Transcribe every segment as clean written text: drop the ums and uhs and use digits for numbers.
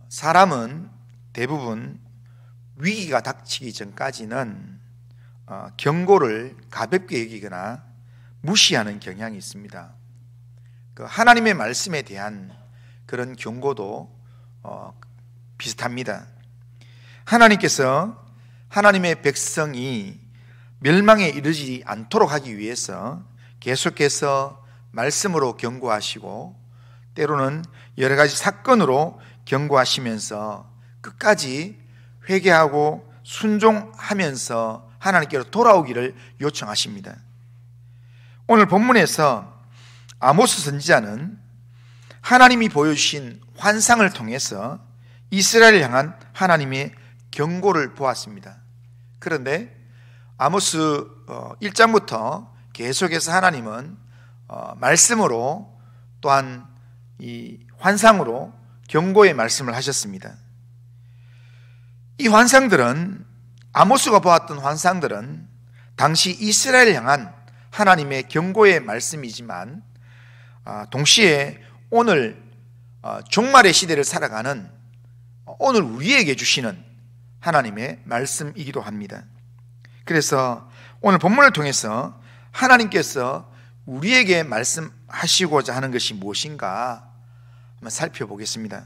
사람은 대부분 위기가 닥치기 전까지는 경고를 가볍게 여기거나 무시하는 경향이 있습니다. 그 하나님의 말씀에 대한 그런 경고도 비슷합니다. 하나님께서 하나님의 백성이 멸망에 이르지 않도록 하기 위해서 계속해서 말씀으로 경고하시고 때로는 여러 가지 사건으로 경고하시면서 끝까지 회개하고 순종하면서 하나님께로 돌아오기를 요청하십니다. 오늘 본문에서 아모스 선지자는 하나님이 보여주신 환상을 통해서 이스라엘을 향한 하나님의 경고를 보았습니다. 그런데 아모스 1장부터 계속해서 하나님은 말씀으로 또한 이 환상으로 경고의 말씀을 하셨습니다. 이 환상들은, 아모스가 보았던 환상들은 당시 이스라엘을 향한 하나님의 경고의 말씀이지만 동시에 오늘 종말의 시대를 살아가는 오늘 우리에게 주시는 하나님의 말씀이기도 합니다. 그래서 오늘 본문을 통해서 하나님께서 우리에게 말씀하시고자 하는 것이 무엇인가 한번 살펴보겠습니다.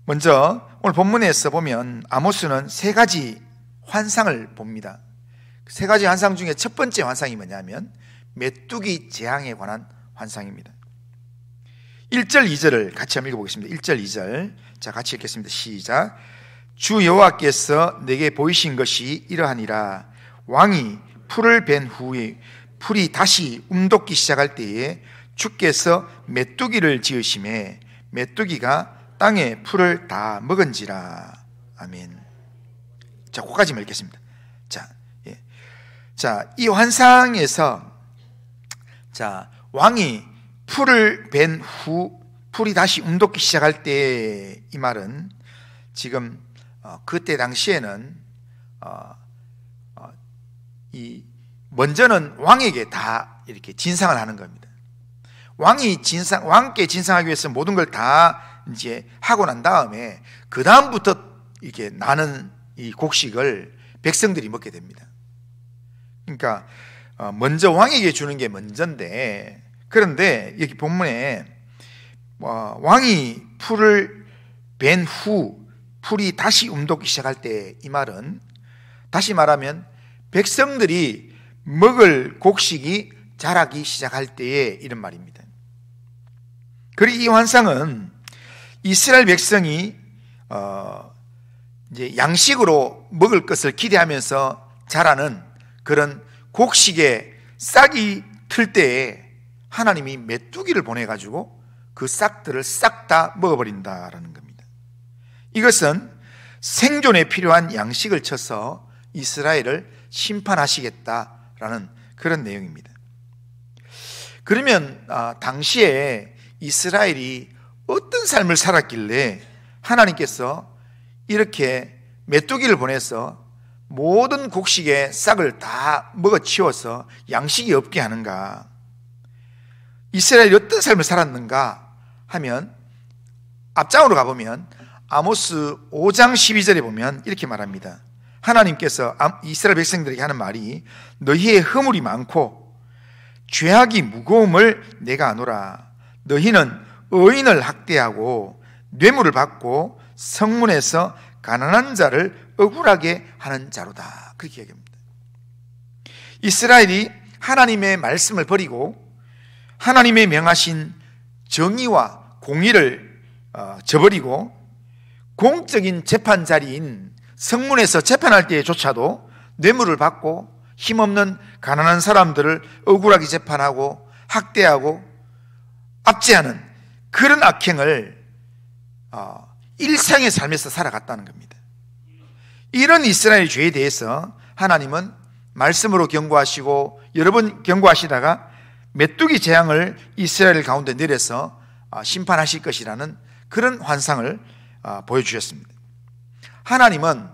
먼저 오늘 본문에서 보면 아모스는 세 가지 환상을 봅니다. 세 가지 환상 중에 첫 번째 환상이 뭐냐면 메뚜기 재앙에 관한 환상입니다. 1절 2절을 같이 한번 읽어보겠습니다. 1절 2절 자 같이 읽겠습니다. 시작. 주 여호와께서 내게 보이신 것이 이러하니라. 왕이 풀을 벤 후에 풀이 다시 움돋기 시작할 때에 주께서 메뚜기를 지으심에 메뚜기가 땅에 풀을 다 먹은지라. 아멘. 자, 거기까지만 읽겠습니다. 자, 이 환상에서 왕이 풀을 벤 후 풀이 다시 움돋기 시작할 때 이 말은 지금 그때 당시에는 먼저는 왕에게 다 이렇게 진상을 하는 겁니다. 왕께 진상하기 위해서 모든 걸 다 이제 하고 난 다음에 그 다음부터 이렇게 나는 이 곡식을 백성들이 먹게 됩니다. 그러니까 먼저 왕에게 주는 게 먼저인데, 그런데 여기 본문에 왕이 풀을 벤 후 풀이 다시 움돋기 시작할 때 이 말은 다시 말하면 백성들이 먹을 곡식이 자라기 시작할 때에 이런 말입니다. 그리고 이 환상은 이스라엘 백성이 이제 양식으로 먹을 것을 기대하면서 자라는 그런 곡식에 싹이 틀 때에 하나님이 메뚜기를 보내가지고 그 싹들을 싹 다 먹어버린다라는 겁니다. 이것은 생존에 필요한 양식을 쳐서 이스라엘을 심판하시겠다라는 그런 내용입니다. 그러면 당시에 이스라엘이 어떤 삶을 살았길래 하나님께서 이렇게 메뚜기를 보내서 모든 곡식의 싹을 다 먹어치워서 양식이 없게 하는가? 이스라엘이 어떤 삶을 살았는가 하면 앞장으로 가보면 아모스 5장 12절에 보면 이렇게 말합니다. 하나님께서 이스라엘 백성들에게 하는 말이 너희의 허물이 많고 죄악이 무거움을 내가 아노라. 너희는 의인을 학대하고 뇌물을 받고 성문에서 가난한 자를 억울하게 하는 자로다. 그렇게 얘기합니다. 이스라엘이 하나님의 말씀을 버리고 하나님의 명하신 정의와 공의를 저버리고 공적인 재판 자리인 성문에서 재판할 때조차도 뇌물을 받고 힘없는 가난한 사람들을 억울하게 재판하고 학대하고 압제하는 그런 악행을 일상의 삶에서 살아갔다는 겁니다. 이런 이스라엘 죄에 대해서 하나님은 말씀으로 경고하시고 여러 번 경고하시다가 메뚜기 재앙을 이스라엘 가운데 내려서 심판하실 것이라는 그런 환상을 보여주셨습니다. 하나님은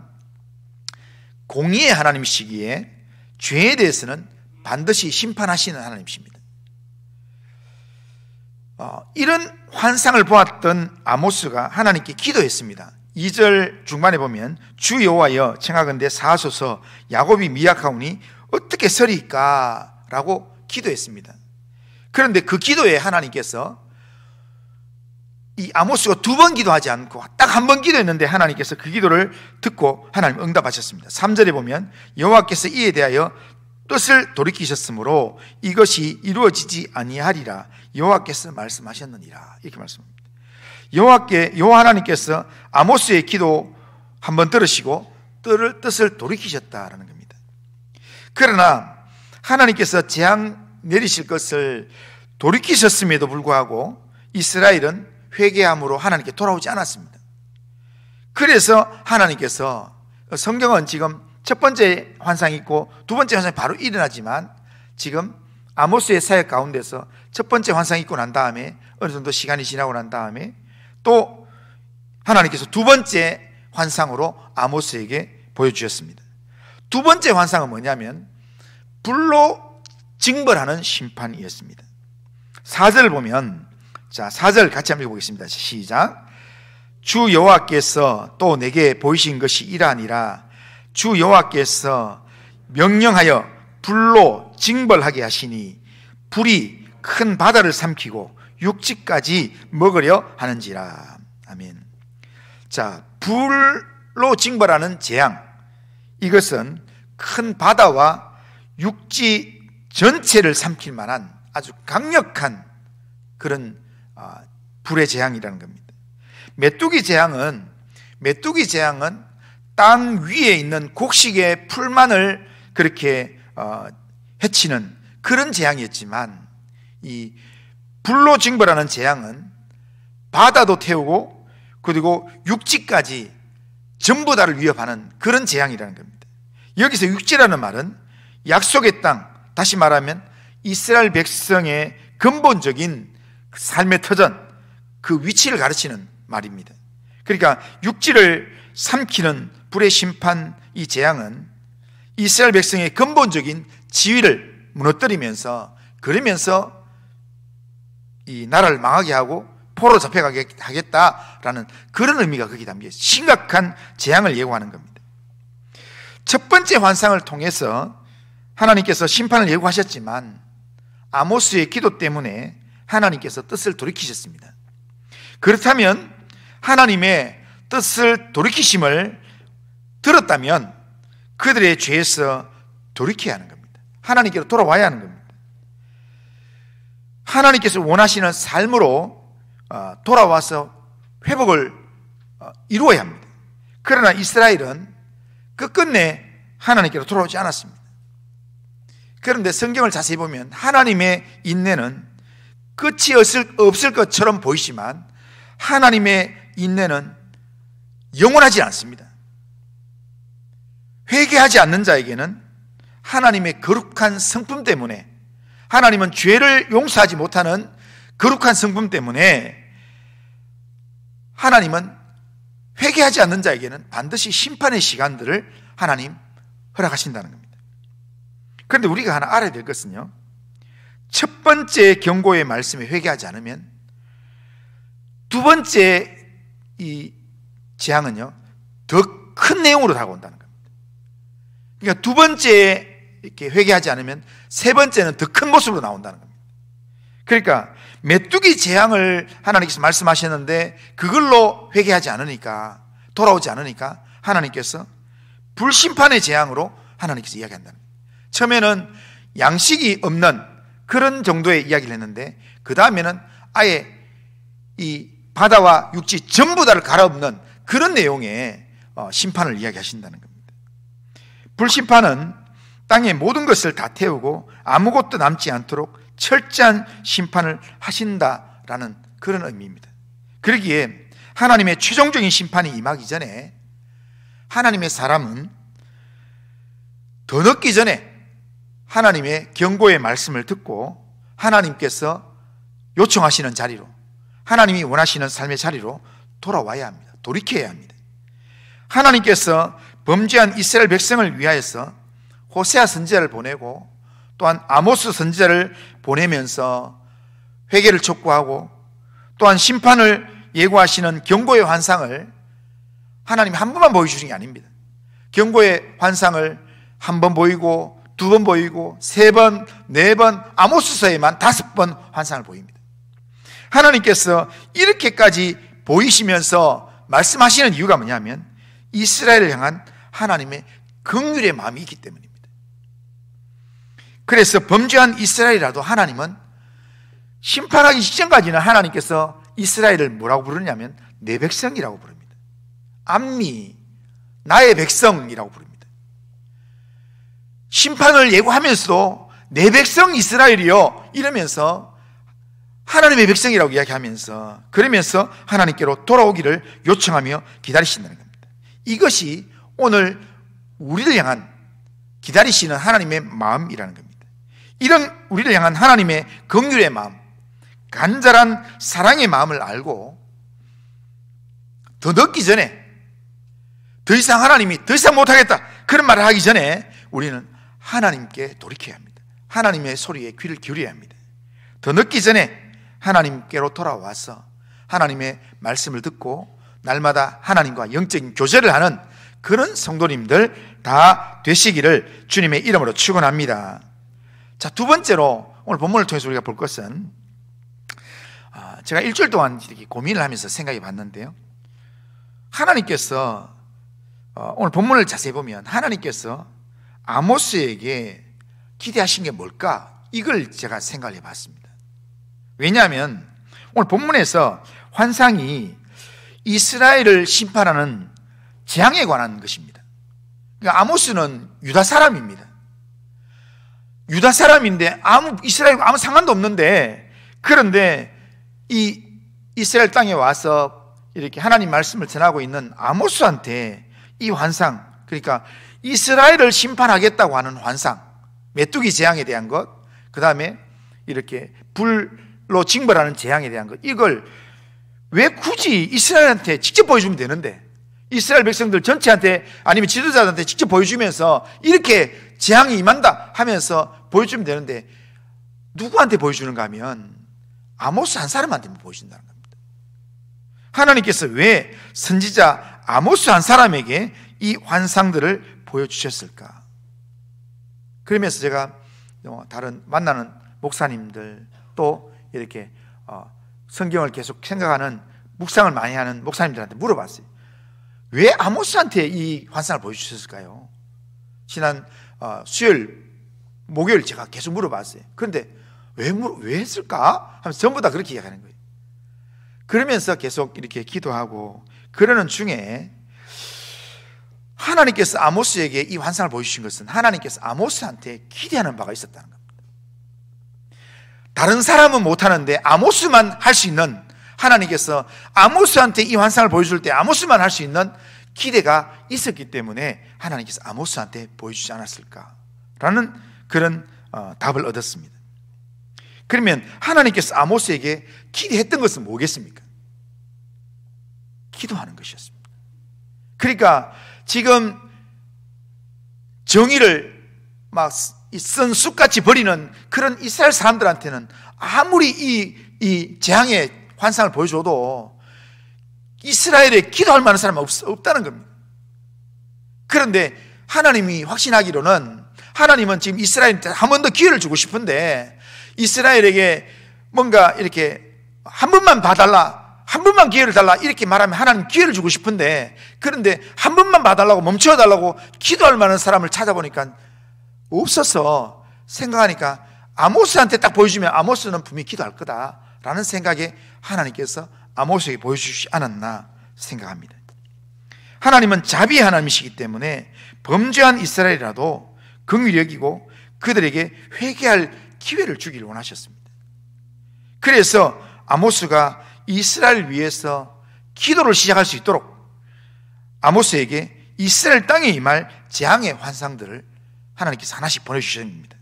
공의의 하나님이시기에 죄에 대해서는 반드시 심판하시는 하나님이십니다. 이런 환상을 보았던 아모스가 하나님께 기도했습니다. 2절 중반에 보면 주 여호와여 청하건대 사하소서 야곱이 미약하오니 어떻게 서리까? 라고 기도했습니다. 그런데 그 기도에 하나님께서 이 아모스가 2번 기도하지 않고 딱 1번 기도했는데 하나님께서 그 기도를 듣고 하나님 응답하셨습니다. 3절에 보면 여호와께서 이에 대하여 뜻을 돌이키셨으므로 이것이 이루어지지 아니하리라 여호와께서 말씀하셨느니라 이렇게 말씀합니다. 여호와 하나님께서 아모스의 기도 한번 들으시고 뜻을 돌이키셨다라는 겁니다. 그러나 하나님께서 재앙 내리실 것을 돌이키셨음에도 불구하고 이스라엘은 회개함으로 하나님께 돌아오지 않았습니다. 그래서 하나님께서 성경은 지금 첫 번째 환상이 있고 두 번째 환상이 바로 일어나지만 지금 아모스의 사역 가운데서 첫 번째 환상이 있고 난 다음에 어느 정도 시간이 지나고 난 다음에 또 하나님께서 두 번째 환상으로 아모스에게 보여주셨습니다. 두 번째 환상은 뭐냐면 불로 징벌하는 심판이었습니다. 4절을 보면, 자 4절 같이 한번 읽어보겠습니다. 시작. 주 여호와께서 또 내게 보이신 것이 이러하니라. 주 여호와께서 명령하여 불로 징벌하게 하시니 불이 큰 바다를 삼키고 육지까지 먹으려 하는지라. 아멘. 자, 불로 징벌하는 재앙, 이것은 큰 바다와 육지 전체를 삼킬 만한 아주 강력한 그런 불의 재앙이라는 겁니다. 메뚜기 재앙은 땅 위에 있는 곡식의 풀만을 그렇게 해치는 그런 재앙이었지만, 이 불로 징벌하는 재앙은 바다도 태우고 그리고 육지까지 전부 다를 위협하는 그런 재앙이라는 겁니다. 여기서 육지라는 말은 약속의 땅, 다시 말하면 이스라엘 백성의 근본적인 삶의 터전, 그 위치를 가르치는 말입니다. 그러니까 육지를 삼키는 불의 심판, 이 재앙은 이스라엘 백성의 근본적인 지위를 무너뜨리면서, 그러면서 이 나라를 망하게 하고 포로 잡혀가게 하겠다라는 그런 의미가 거기 담겨 있어요. 심각한 재앙을 예고하는 겁니다. 첫 번째 환상을 통해서 하나님께서 심판을 예고하셨지만 아모스의 기도 때문에 하나님께서 뜻을 돌이키셨습니다. 그렇다면 하나님의 뜻을 돌이키심을 들었다면 그들의 죄에서 돌이켜야 하는 겁니다. 하나님께로 돌아와야 하는 겁니다. 하나님께서 원하시는 삶으로 돌아와서 회복을 이루어야 합니다. 그러나 이스라엘은 끝끝내 하나님께로 돌아오지 않았습니다. 그런데 성경을 자세히 보면 하나님의 인내는 끝이 없을 것처럼 보이지만 하나님의 인내는 영원하지 않습니다. 회개하지 않는 자에게는 하나님의 거룩한 성품 때문에, 하나님은 죄를 용서하지 못하는 거룩한 성품 때문에 하나님은 회개하지 않는 자에게는 반드시 심판의 시간들을 하나님 허락하신다는 겁니다. 그런데 우리가 하나 알아야 될 것은요, 첫 번째 경고의 말씀에 회개하지 않으면 두 번째 이 재앙은요 더 큰 내용으로 다가온다는 겁니다. 그러니까 두 번째 이렇게 회개하지 않으면 세 번째는 더 큰 모습으로 나온다는 겁니다. 그러니까 메뚜기 재앙을 하나님께서 말씀하셨는데 그걸로 회개하지 않으니까, 돌아오지 않으니까 하나님께서 불심판의 재앙으로 하나님께서 이야기한다는 겁니다. 처음에는 양식이 없는 그런 정도의 이야기를 했는데 그 다음에는 아예 이 바다와 육지 전부 다를 갈아엎는 그런 내용의 심판을 이야기하신다는 겁니다. 불심판은 땅의 모든 것을 다 태우고 아무것도 남지 않도록 철저한 심판을 하신다라는 그런 의미입니다. 그러기에 하나님의 최종적인 심판이 임하기 전에 하나님의 사람은 더 늦기 전에 하나님의 경고의 말씀을 듣고 하나님께서 요청하시는 자리로, 하나님이 원하시는 삶의 자리로 돌아와야 합니다. 돌이켜야 합니다. 하나님께서 범죄한 이스라엘 백성을 위하여서 호세아 선지자를 보내고 또한 아모스 선지자를 보내면서 회개를 촉구하고 또한 심판을 예고하시는 경고의 환상을 하나님이 한 번만 보여주시는 게 아닙니다. 경고의 환상을 한 번 보이고, 두 번 보이고, 세 번, 네 번, 아모스서에만 5번 환상을 보입니다. 하나님께서 이렇게까지 보이시면서 말씀하시는 이유가 뭐냐면 이스라엘을 향한 하나님의 긍휼의 마음이 있기 때문입니다. 그래서 범죄한 이스라엘이라도 하나님은 심판하기 직전까지는 하나님께서 이스라엘을 뭐라고 부르냐면 내 백성이라고 부릅니다. 암미, 나의 백성이라고 부릅니다. 심판을 예고하면서도 내 백성 이스라엘이요 이러면서 하나님의 백성이라고 이야기하면서, 그러면서 하나님께로 돌아오기를 요청하며 기다리신다는 겁니다. 이것이 오늘 우리를 향한 기다리시는 하나님의 마음이라는 겁니다. 이런 우리를 향한 하나님의 긍휼의 마음, 간절한 사랑의 마음을 알고 더 늦기 전에, 더 이상 하나님이 더 이상 못하겠다 그런 말을 하기 전에 우리는 하나님께 돌이켜야 합니다. 하나님의 소리에 귀를 기울여야 합니다. 더 늦기 전에 하나님께로 돌아와서 하나님의 말씀을 듣고 날마다 하나님과 영적인 교제를 하는 그런 성도님들 다 되시기를 주님의 이름으로 축원합니다. 자, 두 번째로 오늘 본문을 통해서 우리가 볼 것은, 제가 일주일 동안 이렇게 고민을 하면서 생각해 봤는데요, 하나님께서 오늘 본문을 자세히 보면 하나님께서 아모스에게 기대하신 게 뭘까? 이걸 제가 생각을 해봤습니다. 왜냐하면 오늘 본문에서 환상이 이스라엘을 심판하는 재앙에 관한 것입니다. 그러니까 아모스는 유다 사람입니다. 유다 사람인데 이스라엘과 아무 상관도 없는데, 그런데 이 이스라엘 땅에 와서 이렇게 하나님 말씀을 전하고 있는 아모스한테 이 환상, 그러니까 이스라엘을 심판하겠다고 하는 환상, 메뚜기 재앙에 대한 것, 그 다음에 이렇게 불로 징벌하는 재앙에 대한 것, 이걸 왜 굳이 이스라엘한테 직접 보여주면 되는데, 이스라엘 백성들 전체한테 아니면 지도자들한테 직접 보여주면서 이렇게 재앙이 임한다 하면서 보여주면 되는데 누구한테 보여주는가 하면 아모스 한 사람한테 보여준다는 겁니다. 하나님께서 왜 선지자 아모스 한 사람에게 이 환상들을 보여주셨을까? 그러면서 제가 다른 만나는 목사님들 또 이렇게 성경을 계속 생각하는 묵상을 많이 하는 목사님들한테 물어봤어요. 왜 아모스한테 이 환상을 보여주셨을까요? 지난 수요일, 목요일 제가 계속 물어봤어요. 그런데 왜 했을까? 하면서 전부 다 그렇게 이야기하는 거예요. 그러면서 계속 이렇게 기도하고 그러는 중에 하나님께서 아모스에게 이 환상을 보여주신 것은 하나님께서 아모스한테 기대하는 바가 있었다는 겁니다. 다른 사람은 못하는데 아모스만 할 수 있는, 하나님께서 아모스한테 이 환상을 보여줄 때 아모스만 할 수 있는 기대가 있었기 때문에 하나님께서 아모스한테 보여주지 않았을까라는 그런 답을 얻었습니다. 그러면 하나님께서 아모스에게 기대했던 것은 뭐겠습니까? 기도하는 것이었습니다. 그러니까 지금 정의를 막 쓴 쑥같이 버리는 그런 이스라엘 사람들한테는 아무리 이 재앙의 환상을 보여줘도 이스라엘에 기도할 만한 사람은 없다는 겁니다. 그런데 하나님이 확신하기로는 하나님은 지금 이스라엘한테 한 번 더 기회를 주고 싶은데 이스라엘에게 뭔가 이렇게 한 번만 봐달라, 한 번만 기회를 달라 이렇게 말하면 하나님 기회를 주고 싶은데, 그런데 한 번만 봐달라고 멈춰달라고 기도할 만한 사람을 찾아보니까 없어서 생각하니까 아모스한테 딱 보여주면 아모스는 분명히 기도할 거다라는 생각에 하나님께서 아모스에게 보여주시지 않았나 생각합니다. 하나님은 자비의 하나님이시기 때문에 범죄한 이스라엘이라도 긍휼히 여기고 그들에게 회개할 기회를 주기를 원하셨습니다. 그래서 아모스가 이스라엘 위해서 기도를 시작할 수 있도록 아모스에게 이스라엘 땅에 임할 재앙의 환상들을 하나님께서 하나씩 보내주셨습니다.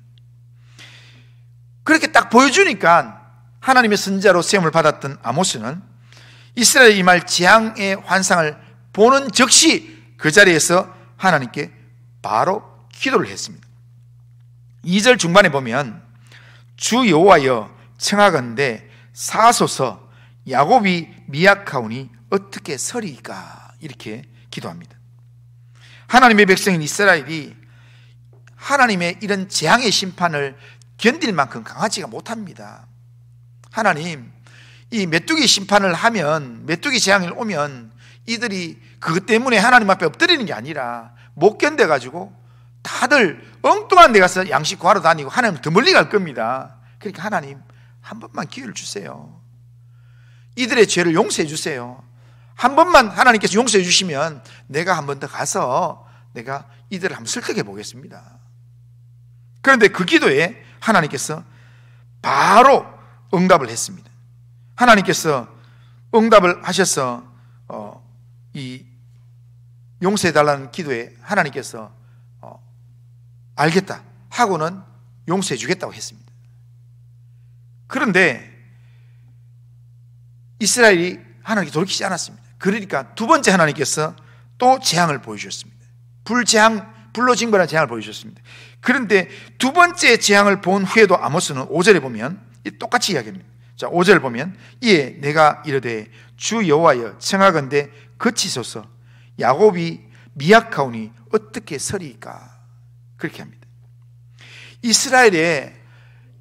그렇게 딱 보여주니까 하나님의 선지자로 세움을 받았던 아모스는 이스라엘에 임할 재앙의 환상을 보는 즉시 그 자리에서 하나님께 바로 기도를 했습니다. 2절 중반에 보면 주 여호와여 청하건대 사소서 야곱이 미약하오니 어떻게 서리이까? 이렇게 기도합니다. 하나님의 백성인 이스라엘이 하나님의 이런 재앙의 심판을 견딜 만큼 강하지가 못합니다. 하나님, 이 메뚜기 심판을 하면, 메뚜기 재앙이 오면 이들이 그것 때문에 하나님 앞에 엎드리는 게 아니라 못 견뎌가지고 다들 엉뚱한 데 가서 양식 구하러 다니고 하나님 더 멀리 갈 겁니다. 그러니까 하나님 한 번만 기회를 주세요. 이들의 죄를 용서해 주세요. 한 번만 하나님께서 용서해 주시면 내가 한 번 더 가서 내가 이들을 한번 설득해 보겠습니다. 그런데 그 기도에 하나님께서 바로 응답을 했습니다. 하나님께서 응답을 하셔서 이 용서해 달라는 기도에 하나님께서 알겠다 하고는 용서해 주겠다고 했습니다. 그런데 이스라엘이 하나님께 돌이키지 않았습니다. 그러니까 두 번째 하나님께서 또 재앙을 보여주셨습니다. 불로 징벌한 재앙을 보여주셨습니다. 그런데 두 번째 재앙을 본 후에도 아모스는 5절에 보면 똑같이 이야기합니다. 자, 5절 보면 이에 내가 이르되 주 여호와여 청하건대 그치소서 야곱이 미약하오니 어떻게 서리이까? 그렇게 합니다. 이스라엘의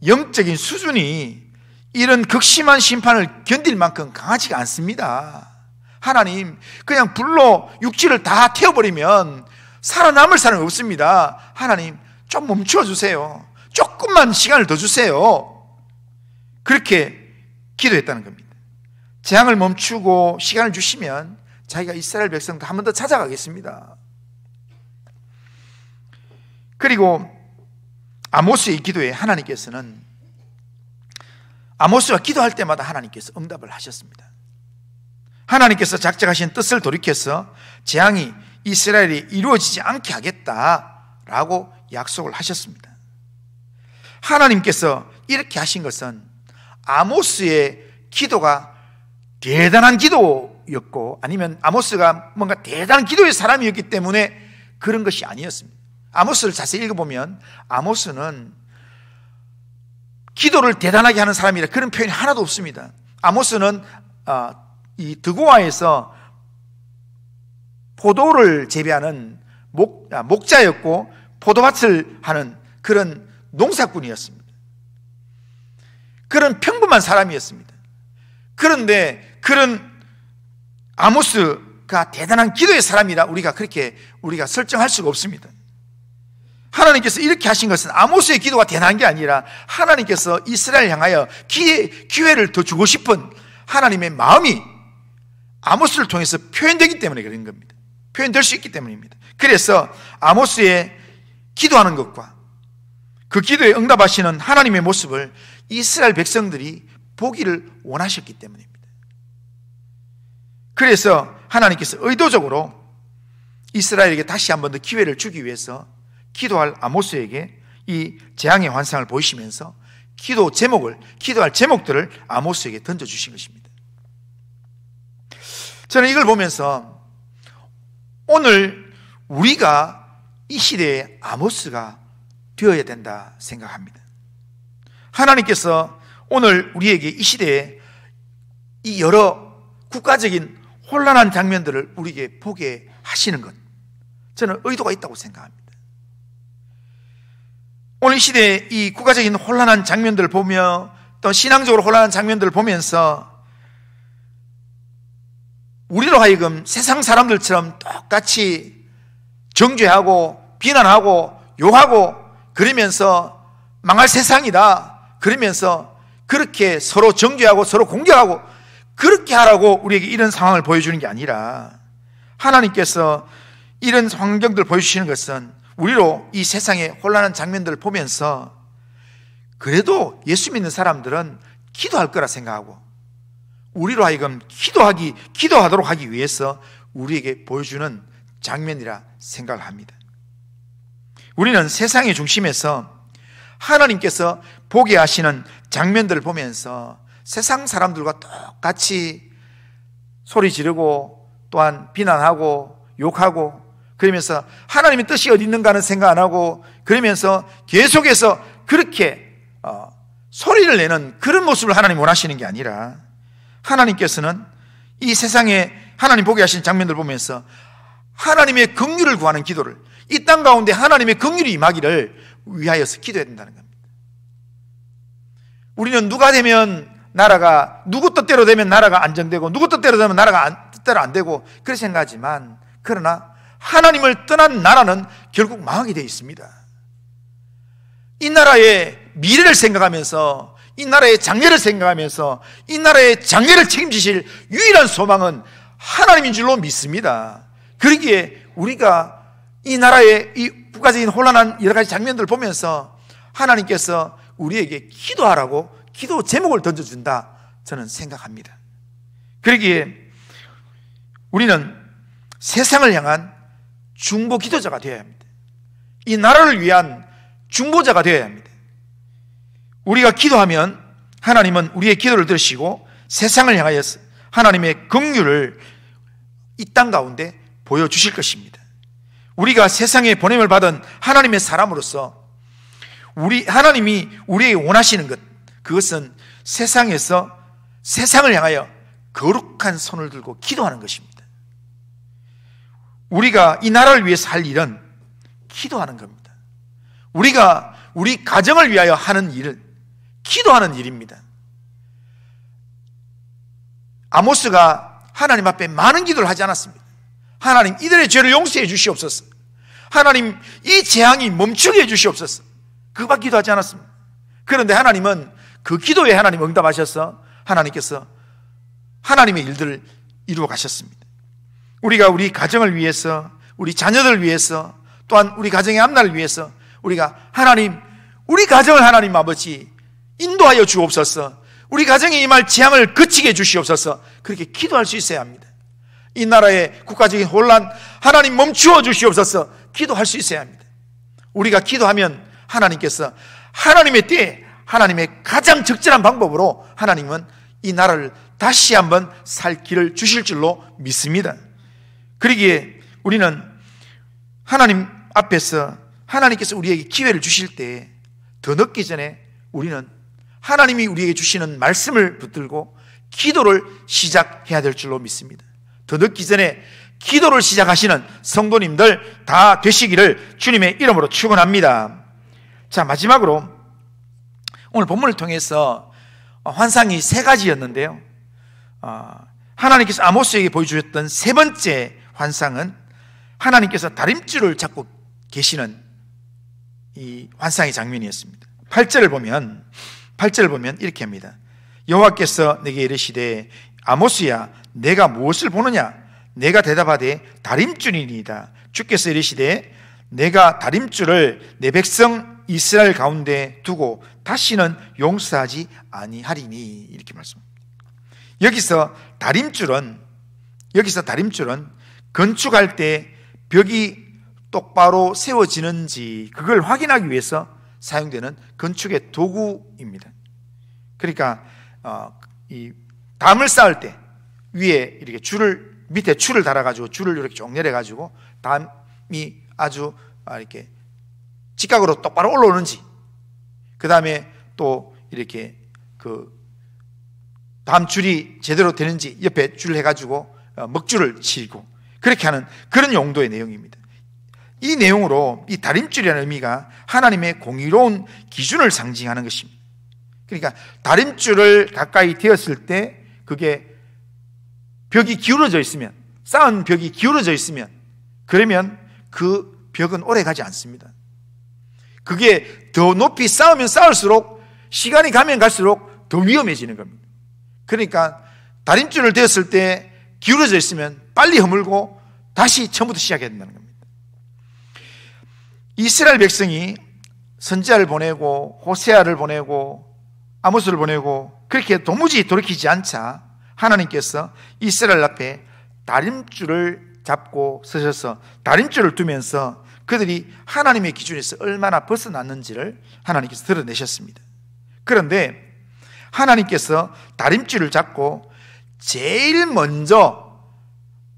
영적인 수준이 이런 극심한 심판을 견딜 만큼 강하지가 않습니다. 하나님, 그냥 불로 육지를 다 태워버리면 살아남을 사람이 없습니다. 하나님, 좀 멈추어 주세요. 조금만 시간을 더 주세요. 그렇게 기도했다는 겁니다. 재앙을 멈추고 시간을 주시면 자기가 이스라엘 백성도 한 번 더 찾아가겠습니다. 그리고 아모스의 기도에 하나님께서는 아모스가 기도할 때마다 하나님께서 응답을 하셨습니다. 하나님께서 작정하신 뜻을 돌이켜서 재앙이 이스라엘이 이루어지지 않게 하겠다라고 약속을 하셨습니다. 하나님께서 이렇게 하신 것은 아모스의 기도가 대단한 기도였고 아니면 아모스가 뭔가 대단한 기도의 사람이었기 때문에 그런 것이 아니었습니다. 아모스를 자세히 읽어보면 아모스는 기도를 대단하게 하는 사람이라 그런 표현이 하나도 없습니다. 아모스는 이 드고아에서 포도를 재배하는 목자였고 포도밭을 하는 그런 농사꾼이었습니다. 그런 평범한 사람이었습니다. 그런데 그런 아모스가 대단한 기도의 사람이라 우리가 설정할 수가 없습니다. 하나님께서 이렇게 하신 것은 아모스의 기도가 대단한 게 아니라 하나님께서 이스라엘 향하여 기회를 더 주고 싶은 하나님의 마음이 아모스를 통해서 표현되기 때문에 그런 겁니다. 표현될 수 있기 때문입니다. 그래서 아모스의 기도하는 것과 그 기도에 응답하시는 하나님의 모습을 이스라엘 백성들이 보기를 원하셨기 때문입니다. 그래서 하나님께서 의도적으로 이스라엘에게 다시 한 번 더 기회를 주기 위해서 기도할 아모스에게 이 재앙의 환상을 보이시면서 기도할 제목들을 아모스에게 던져주신 것입니다. 저는 이걸 보면서 오늘 우리가 이 시대의 아모스가 되어야 된다 생각합니다. 하나님께서 오늘 우리에게 이 시대에 이 여러 국가적인 혼란한 장면들을 우리에게 보게 하시는 것, 저는 의도가 있다고 생각합니다. 오늘 시대에 이 국가적인 혼란한 장면들을 보며 또 신앙적으로 혼란한 장면들을 보면서 우리로 하여금 세상 사람들처럼 똑같이 정죄하고 비난하고 욕하고 그러면서 망할 세상이다 그러면서 그렇게 서로 정죄하고 서로 공격하고 그렇게 하라고 우리에게 이런 상황을 보여주는 게 아니라 하나님께서 이런 환경들을 보여주시는 것은 우리로 이 세상의 혼란한 장면들을 보면서 그래도 예수 믿는 사람들은 기도할 거라 생각하고 우리로 하여금 기도하도록 하기 위해서 우리에게 보여주는 장면이라 생각을 합니다. 우리는 세상의 중심에서 하나님께서 보게 하시는 장면들을 보면서 세상 사람들과 똑같이 소리 지르고 또한 비난하고 욕하고 그러면서 하나님의 뜻이 어디 있는가 하는 생각 안 하고 그러면서 계속해서 그렇게 소리를 내는 그런 모습을 하나님 원하시는 게 아니라, 하나님께서는 이 세상에 하나님 보게 하신 장면들 보면서 하나님의 긍휼을 구하는 기도를, 이 땅 가운데 하나님의 긍휼이 임하기를 위하여서 기도해야 된다는 겁니다. 우리는 누가 되면 나라가, 누구 뜻대로 되면 나라가 안정되고 누구 뜻대로 되면 나라가 뜻대로 안 되고 그렇게 생각하지만, 그러나 하나님을 떠난 나라는 결국 망하게 되어 있습니다. 이 나라의 미래를 생각하면서, 이 나라의 장래를 생각하면서 이 나라의 장래를 책임지실 유일한 소망은 하나님인 줄로 믿습니다. 그러기에 우리가 이 나라의 이 국가적인 혼란한 여러 가지 장면들을 보면서 하나님께서 우리에게 기도하라고 기도 제목을 던져준다, 저는 생각합니다. 그러기에 우리는 세상을 향한 중보 기도자가 되어야 합니다. 이 나라를 위한 중보자가 되어야 합니다. 우리가 기도하면 하나님은 우리의 기도를 들으시고 세상을 향하여서 하나님의 긍휼을 이 땅 가운데 보여주실 것입니다. 우리가 세상에 보냄을 받은 하나님의 사람으로서 하나님이 우리에게 원하시는 것, 그것은 세상에서 세상을 향하여 거룩한 손을 들고 기도하는 것입니다. 우리가 이 나라를 위해서 할 일은 기도하는 겁니다. 우리가 우리 가정을 위하여 하는 일은 기도하는 일입니다. 아모스가 하나님 앞에 많은 기도를 하지 않았습니다. 하나님, 이들의 죄를 용서해 주시옵소서. 하나님, 이 재앙이 멈추게 해 주시옵소서. 그거밖에 기도하지 않았습니다. 그런데 하나님은 그 기도에 하나님 응답하셔서 하나님께서 하나님의 일들을 이루어 가셨습니다. 우리가 우리 가정을 위해서, 우리 자녀들을 위해서, 또한 우리 가정의 앞날을 위해서 우리가 하나님, 우리 가정을 하나님 아버지 인도하여 주옵소서, 우리 가정에 임할 재앙을 그치게 해 주시옵소서, 그렇게 기도할 수 있어야 합니다. 이 나라의 국가적인 혼란 하나님 멈추어 주시옵소서, 기도할 수 있어야 합니다. 우리가 기도하면 하나님께서 하나님의 때에 하나님의 가장 적절한 방법으로 하나님은 이 나라를 다시 한번 살 길을 주실 줄로 믿습니다. 그러기에 우리는 하나님 앞에서 하나님께서 우리에게 기회를 주실 때 더 늦기 전에 우리는 하나님이 우리에게 주시는 말씀을 붙들고 기도를 시작해야 될 줄로 믿습니다. 더 늦기 전에 기도를 시작하시는 성도님들 다 되시기를 주님의 이름으로 축원합니다. 자, 마지막으로 오늘 본문을 통해서 환상이 세 가지였는데요, 하나님께서 아모스에게 보여주셨던 세 번째 환상은 하나님께서 다림줄을 잡고 계시는 이 환상의 장면이었습니다. 8절을 보면 이렇게 합니다. 여호와께서 내게 이르시되 아모스야, 내가 무엇을 보느냐? 내가 대답하되 다림줄이니이다. 주께서 이르시되 내가 다림줄을 내 백성 이스라엘 가운데 두고 다시는 용서하지 아니하리니, 이렇게 말씀합니다. 여기서 다림줄은 건축할 때 벽이 똑바로 세워지는지 그걸 확인하기 위해서 사용되는 건축의 도구입니다. 그러니까 이 담을 쌓을 때 위에 이렇게 밑에 줄을 달아가지고 줄을 이렇게 쭉 내려가지고 담이 아주 이렇게 직각으로 똑바로 올라오는지, 그 다음에 또 이렇게 그 담 줄이 제대로 되는지 옆에 줄을 해가지고 먹줄을 치고 그렇게 하는 그런 용도의 내용입니다. 이 내용으로 이 다림줄이라는 의미가 하나님의 공의로운 기준을 상징하는 것입니다. 그러니까 다림줄을 가까이 대었을 때 그게 벽이 기울어져 있으면, 쌓은 벽이 기울어져 있으면, 그러면 그 벽은 오래 가지 않습니다. 그게 더 높이 쌓으면 쌓을수록, 시간이 가면 갈수록 더 위험해지는 겁니다. 그러니까 다림줄을 대었을 때 기울어져 있으면 빨리 허물고 다시 처음부터 시작해야 된다는 겁니다. 이스라엘 백성이 선지자를 보내고 호세아를 보내고 아모스를 보내고 그렇게 도무지 돌이키지 않자 하나님께서 이스라엘 앞에 다림줄을 잡고 서셔서 다림줄을 두면서 그들이 하나님의 기준에서 얼마나 벗어났는지를 하나님께서 드러내셨습니다. 그런데 하나님께서 다림줄을 잡고 제일 먼저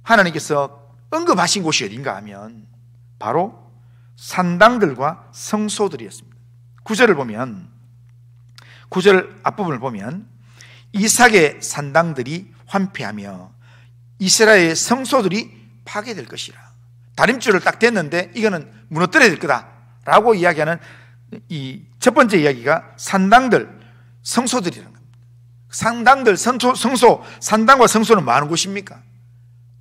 하나님께서 언급하신 곳이 어딘가 하면 바로 산당들과 성소들이었습니다. 9절을 보면 9절 앞부분을 보면 이삭의 산당들이 환폐하며 이스라엘의 성소들이 파괴될 것이라. 다림줄을 딱 댔는데 이거는 무너뜨려야 될 거다라고 이야기하는 이 첫 번째 이야기가 산당들, 성소들이라는 겁니다. 산당들, 성소, 산당과 성소는 뭐 하는 곳입니까?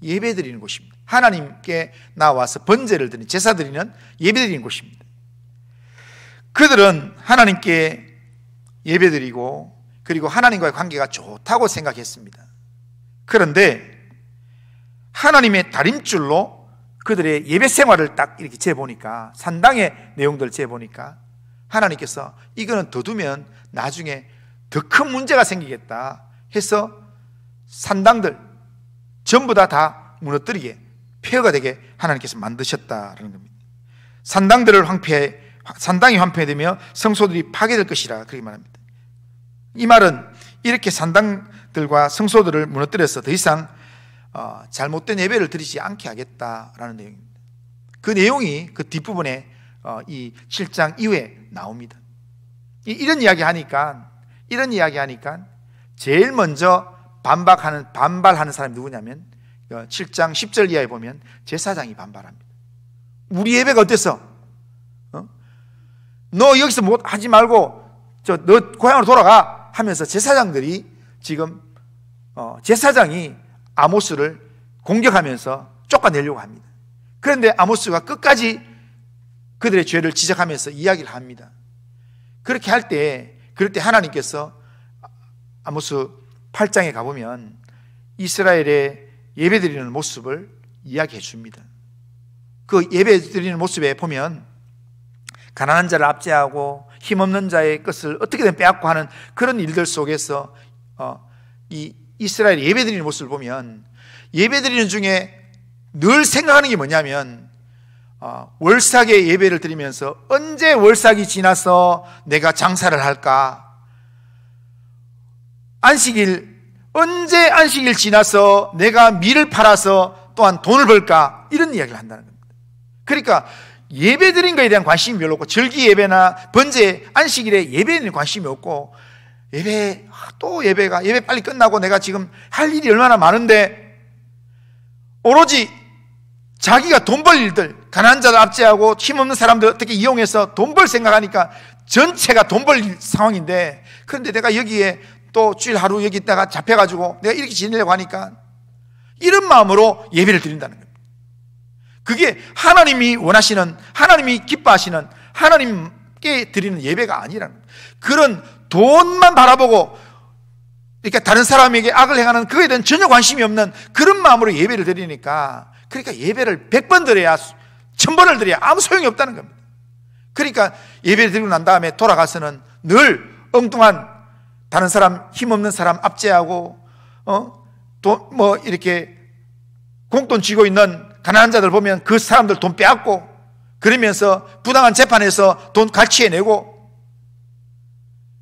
예배 드리는 곳입니다. 하나님께 나와서 번제를 드리는, 제사 드리는, 예배 드리는 곳입니다. 그들은 하나님께 예배 드리고 그리고 하나님과의 관계가 좋다고 생각했습니다. 그런데 하나님의 다림줄로 그들의 예배 생활을 딱 이렇게 재보니까, 산당의 내용들을 재보니까 하나님께서 이거는 더 두면 나중에 더 큰 문제가 생기겠다 해서 산당들 전부 다 무너뜨리게, 폐허가 되게 하나님께서 만드셨다라는 겁니다. 산당이 환폐되며 성소들이 파괴될 것이라 그렇게 말합니다. 이 말은 이렇게 산당들과 성소들을 무너뜨려서 더 이상 잘못된 예배를 드리지 않게 하겠다라는 내용입니다. 그 내용이 그 뒷부분에 이 7장 이후에 나옵니다. 이런 이야기 하니까 제일 먼저 반발하는 사람이 누구냐면 7장 10절 이하에 보면 제사장이 반발합니다. 우리 예배가 어땠어? 너 여기서 못 하지 말고 너 고향으로 돌아가 하면서 제사장들이 지금 제사장이 아모스를 공격하면서 쫓아내려고 합니다. 그런데 아모스가 끝까지 그들의 죄를 지적하면서 이야기를 합니다. 그렇게 할 때, 그럴 때 하나님께서 아모스 8장에 가보면 이스라엘의 예배 드리는 모습을 이야기해 줍니다. 그 예배 드리는 모습에 보면 가난한 자를 압제하고 힘없는 자의 것을 어떻게든 빼앗고 하는 그런 일들 속에서 이 이스라엘 예배 드리는 모습을 보면, 예배 드리는 중에 늘 생각하는 게 뭐냐면 월삭의 예배를 드리면서 언제 월삭이 지나서 내가 장사를 할까? 언제 안식일 지나서 내가 밀을 팔아서 또한 돈을 벌까? 이런 이야기를 한다는 겁니다. 그러니까 예배 드린 것에 대한 관심이 별로 없고, 절기 예배나 번제, 안식일에 예배에는 관심이 없고, 예배 빨리 끝나고 내가 지금 할 일이 얼마나 많은데 오로지 자기가 돈 벌 일들, 가난한 자들 압제하고 힘없는 사람들 어떻게 이용해서 돈 벌 생각하니까 전체가 돈 벌 상황인데, 그런데 내가 여기에 또 주일 하루 여기 있다가 잡혀가지고 내가 이렇게 지내려고 하니까 이런 마음으로 예배를 드린다는 겁니다. 그게 하나님이 원하시는, 하나님이 기뻐하시는, 하나님께 드리는 예배가 아니라는 겁니다. 그런 돈만 바라보고 그러니까 다른 사람에게 악을 행하는 그거에 대한 전혀 관심이 없는 그런 마음으로 예배를 드리니까, 그러니까 예배를 100번 드려야 1000번을 드려야 아무 소용이 없다는 겁니다. 그러니까 예배를 드리고 난 다음에 돌아가서는 늘 엉뚱한 다른 사람, 힘없는 사람 압제하고 이렇게 공돈 쥐고 있는 가난한 자들 보면 그 사람들 돈 빼앗고, 그러면서 부당한 재판에서 돈 갈취해내고,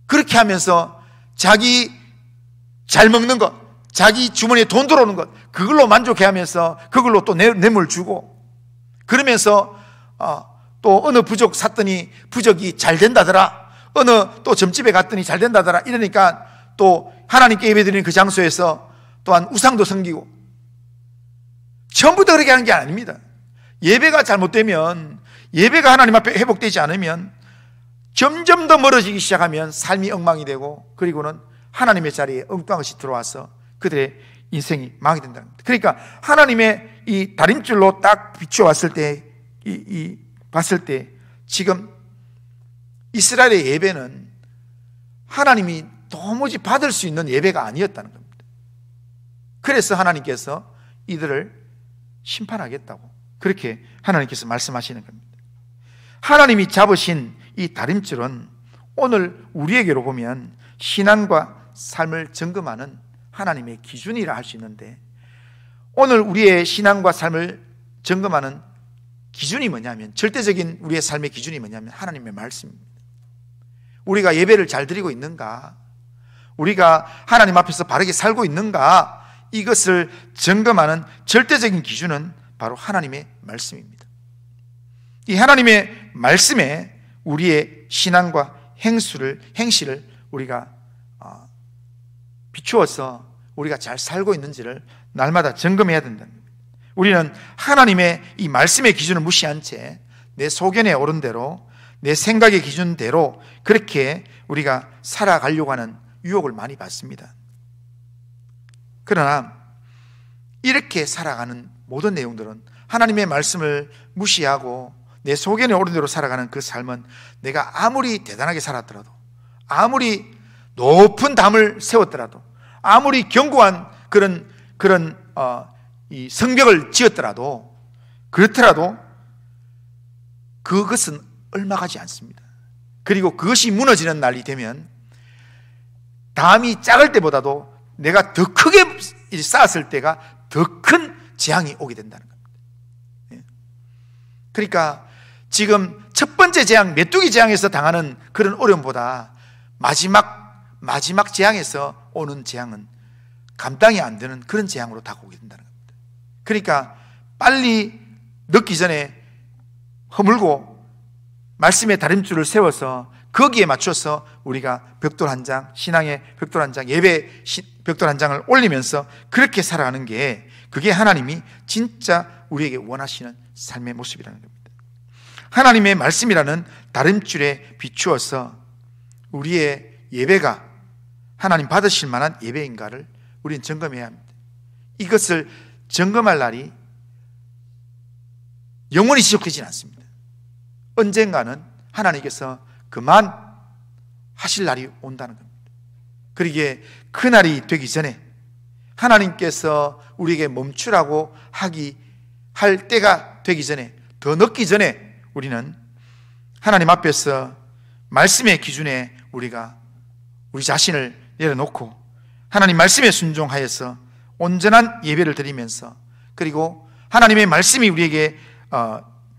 그렇게 하면서 자기 잘 먹는 것, 자기 주머니에 돈 들어오는 것, 그걸로 만족해하면서 그걸로 또 뇌물 주고, 그러면서 또 어느 부족 샀더니 부족이 잘 된다더라, 어느 또 점집에 갔더니 잘 된다더라, 이러니까 또 하나님께 예배드리는 그 장소에서 또한 우상도 섬기고, 전부 다 그렇게 하는 게 아닙니다. 예배가 잘못되면, 예배가 하나님 앞에 회복되지 않으면 점점 더 멀어지기 시작하면 삶이 엉망이 되고, 그리고는 하나님의 자리에 엉뚱한 것이 들어와서 그들의 인생이 망하게 된다는 겁니다. 그러니까 하나님의 이 다림줄로 딱 비추어왔을 때, 봤을 때 지금 이스라엘의 예배는 하나님이 도무지 받을 수 있는 예배가 아니었다는 겁니다. 그래서 하나님께서 이들을 심판하겠다고 그렇게 하나님께서 말씀하시는 겁니다. 하나님이 잡으신 이 다림줄은 오늘 우리에게로 보면 신앙과 삶을 점검하는 하나님의 기준이라 할 수 있는데, 오늘 우리의 신앙과 삶을 점검하는 기준이 뭐냐면, 절대적인 우리의 삶의 기준이 뭐냐면 하나님의 말씀입니다. 우리가 예배를 잘 드리고 있는가, 우리가 하나님 앞에서 바르게 살고 있는가, 이것을 점검하는 절대적인 기준은 바로 하나님의 말씀입니다. 이 하나님의 말씀에 우리의 신앙과 행실을 우리가 비추어서 우리가 잘 살고 있는지를 날마다 점검해야 된다는 겁니다. 우리는 하나님의 이 말씀의 기준을 무시한 채 내 소견에 오른 대로, 내 생각의 기준대로 그렇게 우리가 살아가려고 하는 유혹을 많이 받습니다. 그러나 이렇게 살아가는 모든 내용들은 하나님의 말씀을 무시하고 내 소견에 오른 대로 살아가는 그 삶은 내가 아무리 대단하게 살았더라도, 아무리 높은 담을 세웠더라도, 아무리 견고한 그런 이 성벽을 지었더라도, 그렇더라도 그것은 얼마 가지 않습니다. 그리고 그것이 무너지는 날이 되면 담이 작을 때보다도 내가 더 크게 쌓았을 때가 더 큰 재앙이 오게 된다는 겁니다. 그러니까 지금 첫 번째 재앙, 메뚜기 재앙에서 당하는 그런 어려움보다 마지막 재앙에서 오는 재앙은 감당이 안 되는 그런 재앙으로 다가오게 된다는 겁니다. 그러니까 빨리 늦기 전에 허물고 말씀의 다림줄을 세워서 거기에 맞춰서 우리가 벽돌 한 장, 신앙의 벽돌 한 장, 예배 벽돌 한 장을 올리면서 그렇게 살아가는 게, 그게 하나님이 진짜 우리에게 원하시는 삶의 모습이라는 겁니다. 하나님의 말씀이라는 다림줄에 비추어서 우리의 예배가 하나님 받으실 만한 예배인가를 우리는 점검해야 합니다. 이것을 점검할 날이 영원히 지속되지는 않습니다. 언젠가는 하나님께서 그만 하실 날이 온다는 겁니다. 그러기에 그 날이 되기 전에, 하나님께서 우리에게 멈추라고 할 때가 되기 전에, 더 늦기 전에 우리는 하나님 앞에서 말씀의 기준에 우리가 우리 자신을 내려놓고 하나님 말씀에 순종하여서 온전한 예배를 드리면서, 그리고 하나님의 말씀이 우리에게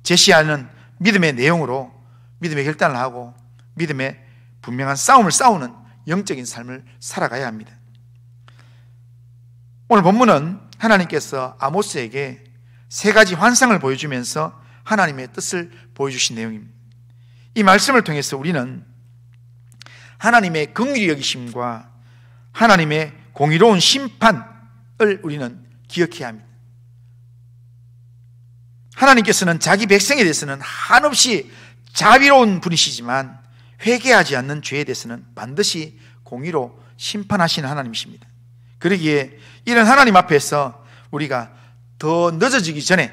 제시하는 믿음의 내용으로 믿음의 결단을 하고 믿음의 분명한 싸움을 싸우는 영적인 삶을 살아가야 합니다. 오늘 본문은 하나님께서 아모스에게 세 가지 환상을 보여주면서 하나님의 뜻을 보여주신 내용입니다. 이 말씀을 통해서 우리는 하나님의 긍휼히 여기심과 하나님의 공의로운 심판을 우리는 기억해야 합니다. 하나님께서는 자기 백성에 대해서는 한없이 자비로운 분이시지만 회개하지 않는 죄에 대해서는 반드시 공의로 심판하시는 하나님이십니다. 그러기에 이런 하나님 앞에서 우리가 더 늦어지기 전에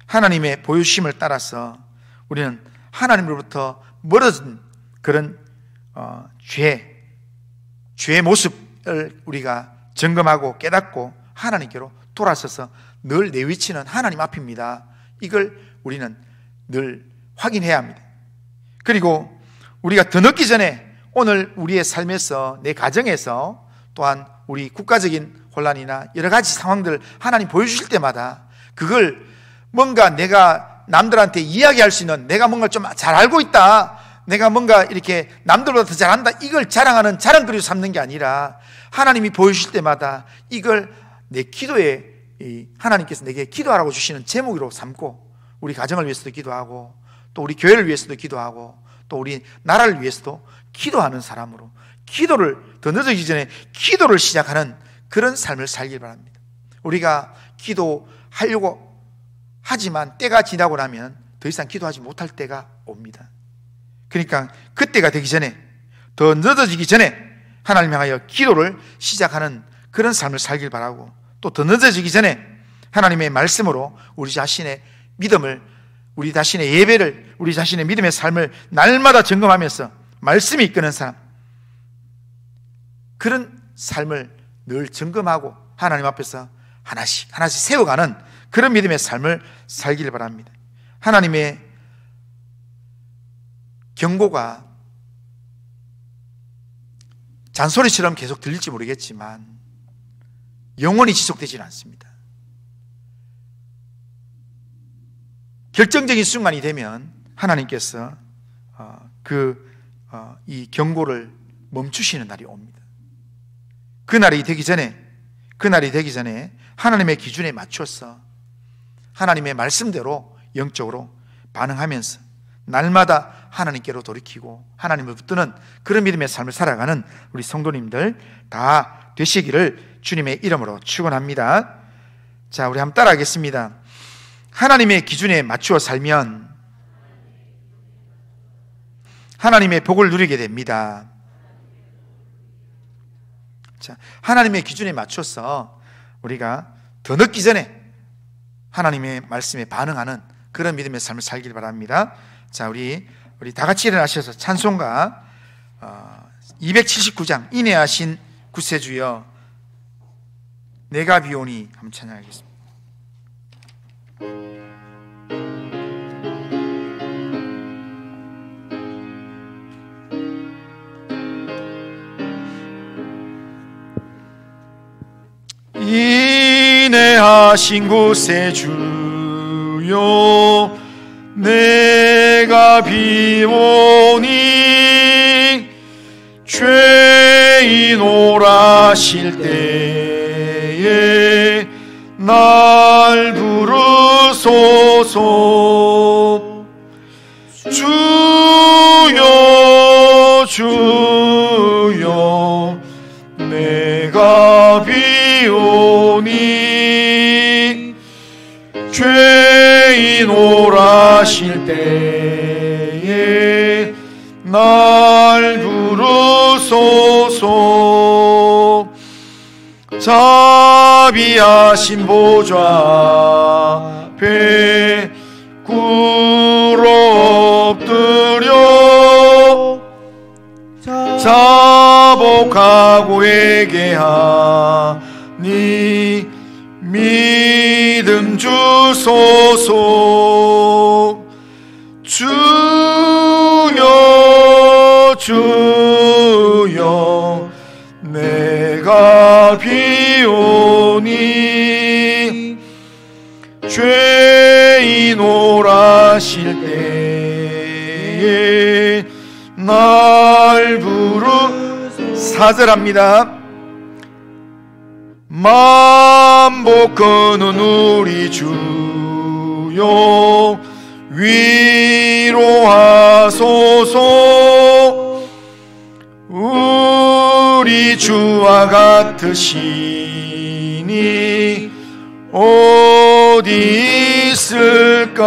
하나님의 보여주심을 따라서 우리는 하나님으로부터 멀어진 그런 죄의 모습을 우리가 점검하고 깨닫고 하나님께로 돌아서서 늘 내 위치는 하나님 앞입니다. 이걸 우리는 늘 확인해야 합니다. 그리고 우리가 더 늦기 전에 오늘 우리의 삶에서, 내 가정에서, 또한 우리 국가적인 혼란이나 여러 가지 상황들을 하나님 보여주실 때마다 그걸 뭔가 내가 남들한테 이야기할 수 있는, 내가 뭔가 좀 잘 알고 있다, 내가 뭔가 이렇게 남들보다 더 잘한다, 이걸 자랑하는 자랑거리로 삼는 게 아니라 하나님이 보여주실 때마다 이걸 내 기도에 하나님께서 내게 기도하라고 주시는 제목으로 삼고 우리 가정을 위해서도 기도하고 또 우리 교회를 위해서도 기도하고 또 우리 나라를 위해서도 기도하는 사람으로, 기도를 더 늦어지기 전에 기도를 시작하는 그런 삶을 살길 바랍니다. 우리가 기도하려고 하지만 때가 지나고 나면 더 이상 기도하지 못할 때가 옵니다. 그러니까 그때가 되기 전에, 더 늦어지기 전에 하나님 향하여 기도를 시작하는 그런 삶을 살길 바라고, 또 더 늦어지기 전에 하나님의 말씀으로 우리 자신의 믿음을, 우리 자신의 예배를, 우리 자신의 믿음의 삶을 날마다 점검하면서 말씀이 이끄는 사람, 그런 삶을 늘 점검하고 하나님 앞에서 하나씩 세워가는 그런 믿음의 삶을 살기를 바랍니다. 하나님의 경고가 잔소리처럼 계속 들릴지 모르겠지만 영원히 지속되지는 않습니다. 결정적인 순간이 되면 하나님께서 이 경고를 멈추시는 날이 옵니다. 그날이 되기 전에 하나님의 기준에 맞춰서 하나님의 말씀대로 영적으로 반응하면서 날마다 하나님께로 돌이키고 하나님을 붙드는 그런 믿음의 삶을 살아가는 우리 성도님들 다 되시기를 주님의 이름으로 축원합니다. 자, 우리 한번 따라하겠습니다. 하나님의 기준에 맞추어 살면 하나님의 복을 누리게 됩니다. 자, 하나님의 기준에 맞춰서 우리가 더 늦기 전에 하나님의 말씀에 반응하는 그런 믿음의 삶을 살길 바랍니다. 자, 우리 다 같이 일어나셔서 찬송가 279장 인내하신 구세주여 내가 비오니 한번 찬양하겠습니다. 인내하신 구세주여 내가 비오니 죄인 오라실 때에 날 부르소서. 주여 주여 내가 비오니 죄인 오라실 때에 날 부르소서. 자비하신 보좌 앞에 꿇어 엎드려 자복하고 회개하니 믿음 주소서. 주여 주여 내가 비오니 죄인 오라실 때에 날 사절합니다. 만복하는 우리 주여 위로하소서. 우리 주와 같으시니 어디 있을까.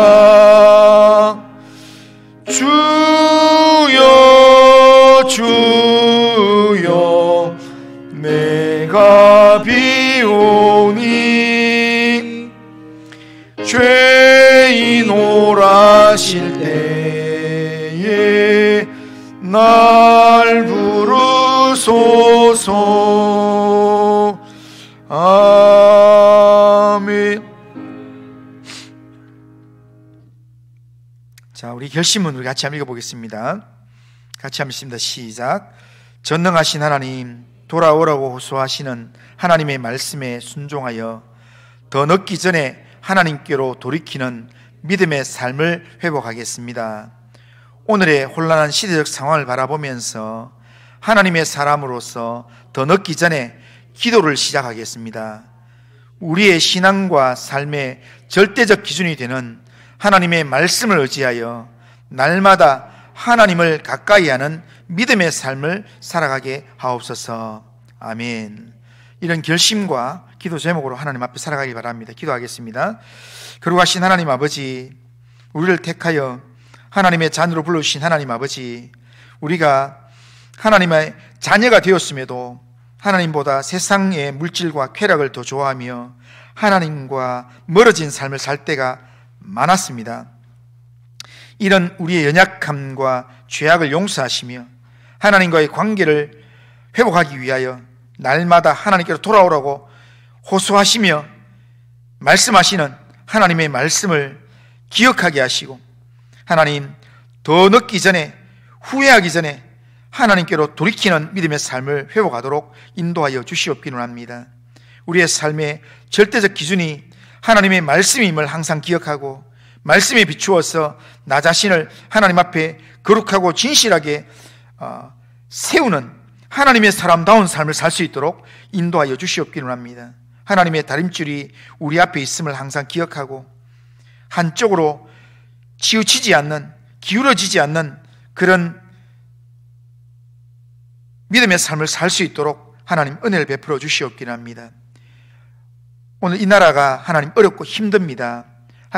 주여 주여 내가 비오니 죄인 오라실 때에 날 부르소서. 아멘. 자, 우리 결심은 우리 같이 한번 읽어보겠습니다. 같이 한번 읽습니다. 시작. 전능하신 하나님, 돌아오라고 호소하시는 하나님의 말씀에 순종하여 더 늦기 전에 하나님께로 돌이키는 믿음의 삶을 회복하겠습니다. 오늘의 혼란한 시대적 상황을 바라보면서 하나님의 사람으로서 더 늦기 전에 기도를 시작하겠습니다. 우리의 신앙과 삶의 절대적 기준이 되는 하나님의 말씀을 의지하여 날마다 하나님을 가까이 하는 믿음의 삶을 살아가게 하옵소서. 아멘. 이런 결심과 기도 제목으로 하나님 앞에 살아가기 바랍니다. 기도하겠습니다. 거룩하신 하나님 아버지, 우리를 택하여 하나님의 자녀로 불러주신 하나님 아버지, 우리가 하나님의 자녀가 되었음에도 하나님보다 세상의 물질과 쾌락을 더 좋아하며 하나님과 멀어진 삶을 살 때가 많았습니다. 이런 우리의 연약함과 죄악을 용서하시며 하나님과의 관계를 회복하기 위하여 날마다 하나님께로 돌아오라고 호소하시며 말씀하시는 하나님의 말씀을 기억하게 하시고, 하나님 더 늦기 전에, 후회하기 전에 하나님께로 돌이키는 믿음의 삶을 회복하도록 인도하여 주시옵기를 합니다. 우리의 삶의 절대적 기준이 하나님의 말씀임을 항상 기억하고 말씀에 비추어서 나 자신을 하나님 앞에 거룩하고 진실하게 세우는 하나님의 사람다운 삶을 살 수 있도록 인도하여 주시옵기를 합니다. 하나님의 다림줄이 우리 앞에 있음을 항상 기억하고 한쪽으로 치우치지 않는, 기울어지지 않는 그런 믿음의 삶을 살 수 있도록 하나님 은혜를 베풀어 주시옵기를 합니다. 오늘 이 나라가 하나님 어렵고 힘듭니다.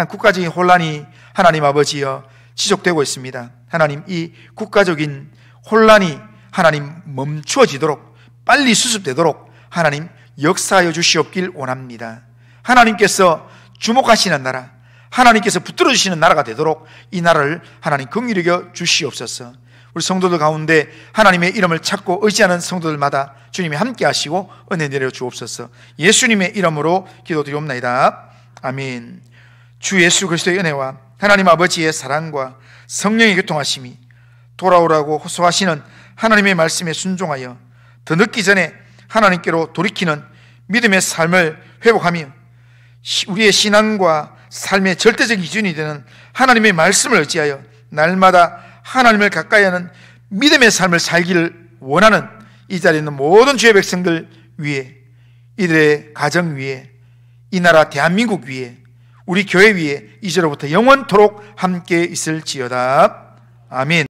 국가적인 혼란이 하나님 아버지여 지속되고 있습니다. 하나님, 이 국가적인 혼란이 하나님 멈추어지도록, 빨리 수습되도록 하나님 역사하여 주시옵길 원합니다. 하나님께서 주목하시는 나라, 하나님께서 붙들어 주시는 나라가 되도록 이 나라를 하나님 긍휼히 여겨 주시옵소서. 우리 성도들 가운데 하나님의 이름을 찾고 의지하는 성도들마다 주님이 함께 하시고 은혜 내려 주옵소서. 예수님의 이름으로 기도드리옵나이다. 아멘. 주 예수 그리스도의 은혜와 하나님 아버지의 사랑과 성령의 교통하심이 돌아오라고 호소하시는 하나님의 말씀에 순종하여 더 늦기 전에 하나님께로 돌이키는 믿음의 삶을 회복하며 우리의 신앙과 삶의 절대적 기준이 되는 하나님의 말씀을 의지하여 날마다 하나님을 가까이 하는 믿음의 삶을 살기를 원하는 이 자리에 있는 모든 주의 백성들 위에, 이들의 가정 위에, 이 나라 대한민국 위에, 우리 교회 위에 이제로부터 영원토록 함께 있을지어다. 아멘.